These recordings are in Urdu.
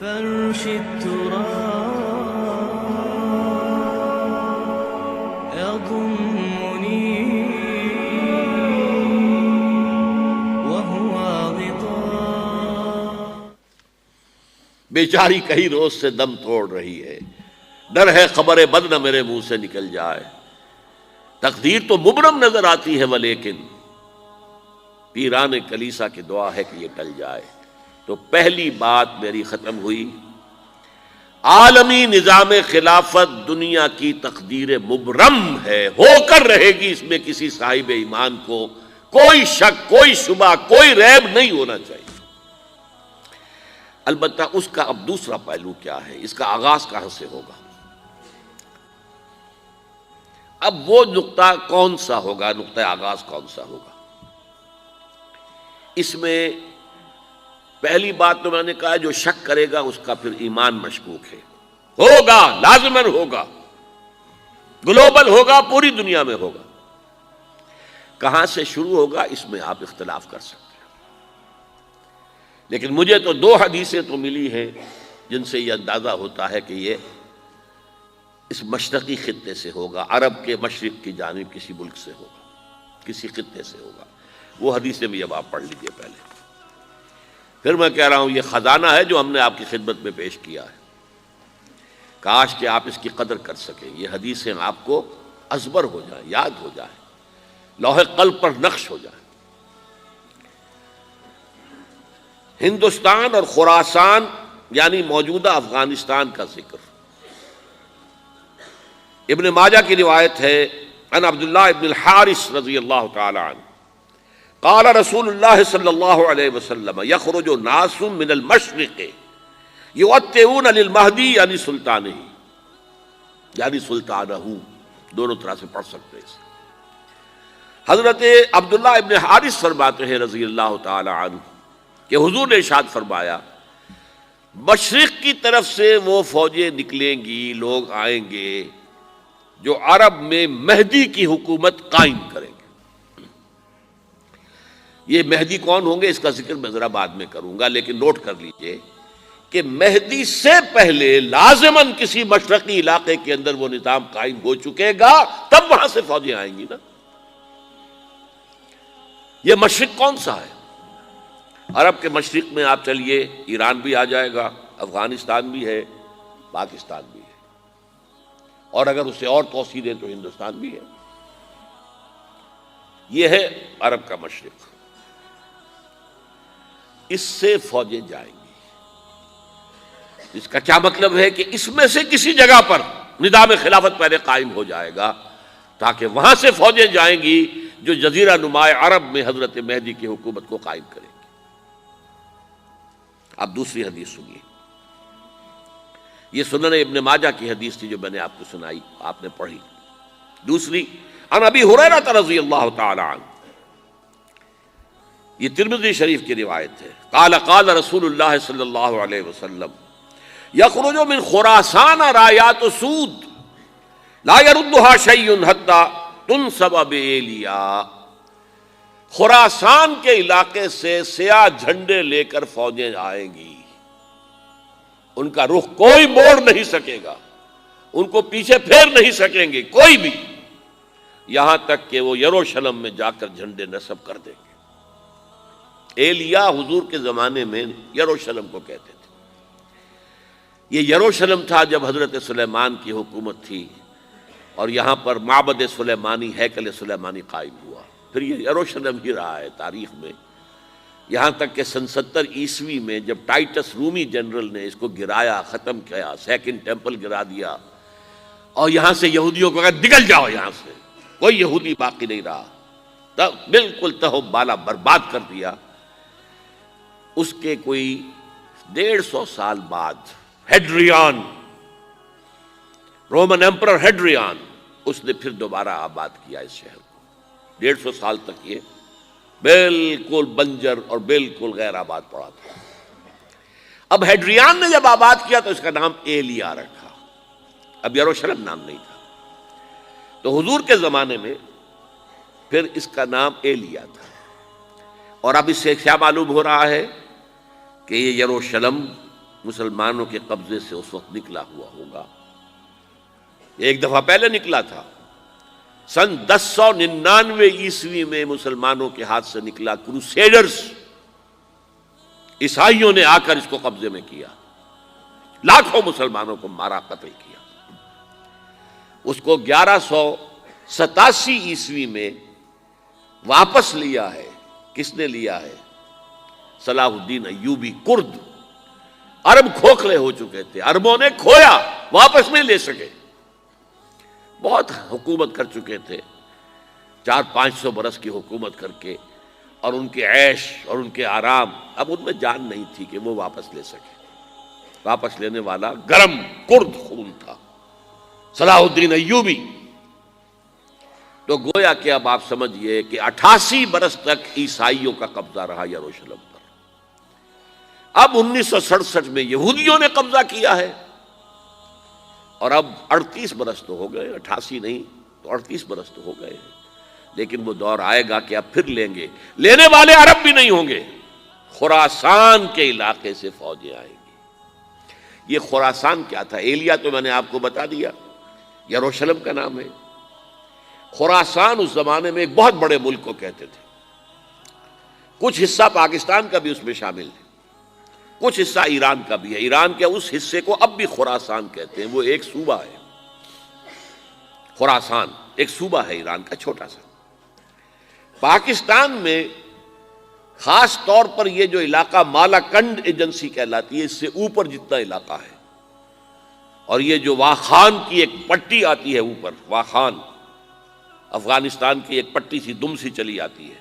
فرش التراب يضمني وهو غطاء. بیچاری کئی روز سے دم توڑ رہی ہے، ڈر ہے خبر بد نہ میرے منہ سے نکل جائے. تقدیر تو مبرم نظر آتی ہے ولیکن پیران کلیسا کی دعا ہے کہ یہ ٹل جائے. تو پہلی بات میری ختم ہوئی، عالمی نظام خلافت دنیا کی تقدیر مبرم ہے، ہو کر رہے گی، اس میں کسی صاحب ایمان کو کوئی شک، کوئی شبہ، کوئی ریب نہیں ہونا چاہیے. البتہ اس کا اب دوسرا پہلو کیا ہے، اس کا آغاز کہاں سے ہوگا؟ اب وہ نقطہ کون سا ہوگا، نقطہ آغاز کون سا ہوگا؟ اس میں پہلی بات تو میں نے کہا جو شک کرے گا اس کا پھر ایمان مشکوک ہے. ہوگا، لازماً ہوگا، گلوبل ہوگا، پوری دنیا میں ہوگا. کہاں سے شروع ہوگا اس میں آپ اختلاف کر سکتے ہیں، لیکن مجھے تو دو حدیثیں تو ملی ہیں جن سے یہ اندازہ ہوتا ہے کہ یہ اس مشرقی خطے سے ہوگا، عرب کے مشرق کی جانب کسی ملک سے ہوگا، کسی خطے سے ہوگا. وہ حدیثیں بھی اب آپ پڑھ لیجئے پہلے. پھر میں کہہ رہا ہوں یہ خزانہ ہے جو ہم نے آپ کی خدمت میں پیش کیا ہے، کاش کہ آپ اس کی قدر کر سکیں. یہ حدیثیں آپ کو ازبر ہو جائیں، یاد ہو جائیں، لوح قلب پر نقش ہو جائیں. ہندوستان اور خراسان یعنی موجودہ افغانستان کا ذکر. ابن ماجہ کی روایت ہے عن عبداللہ ابن الحارث رضی اللہ تعالی عنہ قال رسول اللہ صلی اللہ علیہ وسلم یخرج ناس من المشرق یؤتئون للمہدی یعنی سلطانہ، یعنی سلطانہ، دونوں طرح سے پڑھ سکتے ہیں. حضرت عبداللہ ابن حارث فرماتے ہیں رضی اللہ تعالی عنہ کہ حضور نے ارشاد فرمایا مشرق کی طرف سے وہ فوجیں نکلیں گی، لوگ آئیں گے جو عرب میں مہدی کی حکومت قائم کریں گے. یہ مہدی کون ہوں گے اس کا ذکر میں ذرا بعد میں کروں گا، لیکن نوٹ کر لیجئے کہ مہدی سے پہلے لازماً کسی مشرقی علاقے کے اندر وہ نظام قائم ہو چکے گا، تب وہاں سے فوجیں آئیں گی نا. یہ مشرق کون سا ہے؟ عرب کے مشرق میں آپ چلیے ایران بھی آ جائے گا، افغانستان بھی ہے، پاکستان بھی ہے، اور اگر اسے اور توسیع دیں تو ہندوستان بھی ہے. یہ ہے عرب کا مشرق. اس سے فوجیں جائیں گی. اس کا کیا مطلب ہے کہ اس میں سے کسی جگہ پر نظام خلافت پہلے قائم ہو جائے گا تاکہ وہاں سے فوجیں جائیں گی جو جزیرہ نما عرب میں حضرت مہدی کی حکومت کو قائم کریں گی. اب دوسری حدیث سنیے. یہ سنن ابن ماجہ کی حدیث تھی جو میں نے آپ کو سنائی، آپ نے پڑھی. دوسری عن ابی ہریرہ رضی اللہ تعالی عنہ، یہ ترمذی شریف کی روایت ہے. قال قال رسول اللہ صلی اللہ علیہ وسلم یخرج من خراسان رایات سود لا يردها شیء حتی تنصب بایلیا. خراسان کے علاقے سے سیاہ جھنڈے لے کر فوجیں آئیں گی، ان کا رخ کوئی موڑ نہیں سکے گا، ان کو پیچھے پھیر نہیں سکیں گے کوئی بھی، یہاں تک کہ وہ یروشلم میں جا کر جھنڈے نصب کر دیں گے. ایلیا حضور کے زمانے میں یروشلم کو کہتے تھے. یہ یروشلم تھا جب حضرت سلیمان کی حکومت تھی اور یہاں پر معبد سلیمانی، ہیکل سلیمانی قائم ہوا. پھر یہ یروشلم ہی رہا ہے تاریخ میں، یہاں تک کہ سن 70 عیسوی میں جب ٹائٹس رومی جنرل نے اس کو گرایا، ختم کیا، سیکنڈ ٹیمپل گرا دیا اور یہاں سے یہودیوں کو کہا نکل جاؤ یہاں سے، کوئی یہودی باقی نہیں رہا، تب بالکل تہو بالا برباد کر دیا. اس کے کوئی 150 سال بعد ہیڈریان، رومن ایمپرر ہیڈریان، اس نے پھر دوبارہ آباد کیا اس شہر کو. 150 سال تک یہ بالکل بنجر اور بالکل غیر آباد پڑا تھا. اب ہیڈریان نے جب آباد کیا تو اس کا نام ایلیا رکھا، اب یروشلم نام نہیں تھا. تو حضور کے زمانے میں پھر اس کا نام ایلیا تھا. اور اب اس سے کیا معلوم ہو رہا ہے کہ یہ یروشلم مسلمانوں کے قبضے سے اس وقت نکلا ہوا ہوگا. ایک دفعہ پہلے نکلا تھا، سن 1099 عیسوی میں مسلمانوں کے ہاتھ سے نکلا. کروسیڈرز، عیسائیوں نے آ کر اس کو قبضے میں کیا، لاکھوں مسلمانوں کو مارا، قتل کیا. اس کو 1187 عیسوی میں واپس لیا ہے. کس نے لیا ہے؟ صلاح الدین ایوبی. کرد، عرب کھوکھلے ہو چکے تھے، عربوں نے کھویا، واپس نہیں لے سکے. بہت حکومت کر چکے تھے، 400-500 برس کی حکومت کر کے، اور ان کے عیش اور ان کے آرام، اب ان میں جان نہیں تھی کہ وہ واپس لے سکے. واپس لینے والا گرم کرد خون تھا، صلاح الدین ایوبی. تو گویا کہ اب آپ سمجھئے کہ 88 برس تک عیسائیوں کا قبضہ رہا یروشلم پر. اب 1967 میں یہودیوں نے قبضہ کیا ہے، اور اب 38 برس تو ہو گئے، 88 نہیں تو 38 برس تو ہو گئے. لیکن وہ دور آئے گا کہ اب پھر لیں گے. لینے والے عرب بھی نہیں ہوں گے، خراسان کے علاقے سے فوجیں آئیں گی. یہ خراسان کیا تھا؟ ایلیا تو میں نے آپ کو بتا دیا، یروشلم کا نام ہے. خراسان اس زمانے میں ایک بہت بڑے ملک کو کہتے تھے. کچھ حصہ پاکستان کا بھی اس میں شامل ہے، کچھ حصہ ایران کا بھی ہے. ایران کے اس حصے کو اب بھی خراسان کہتے ہیں، وہ ایک صوبہ ہے. خراسان ایک صوبہ ہے ایران کا، چھوٹا سا. پاکستان میں خاص طور پر یہ جو علاقہ مالاکنڈ ایجنسی کہلاتی ہے، اس سے اوپر جتنا علاقہ ہے، اور یہ جو واخان کی ایک پٹی آتی ہے اوپر، واخان افغانستان کی ایک پٹی سی دم سی چلی آتی ہے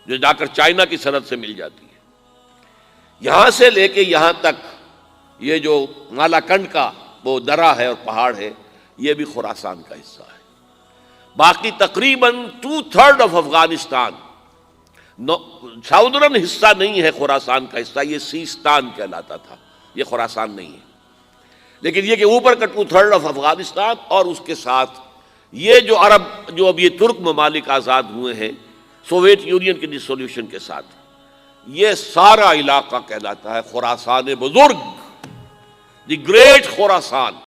جو جا کر چائنا کی سرحد سے مل جاتی ہے. یہاں سے لے کے یہاں تک یہ جو مالاکنڈ کا وہ درہ ہے اور پہاڑ ہے، یہ بھی خراسان کا حصہ ہے. باقی تقریباً 2/3 آف افغانستان، ساؤدرن حصہ نہیں ہے خراسان کا حصہ، یہ سیستان کہلاتا تھا، یہ خراسان نہیں ہے. لیکن یہ کہ اوپر کا 2/3 آف افغانستان، اور اس کے ساتھ یہ جو عرب، جو اب یہ ترک ممالک آزاد ہوئے ہیں سوویت یونین کی ڈسولوشن کے ساتھ، یہ سارا علاقہ کہلاتا ہے خراسان بزرگ، دی گریٹ خراسان.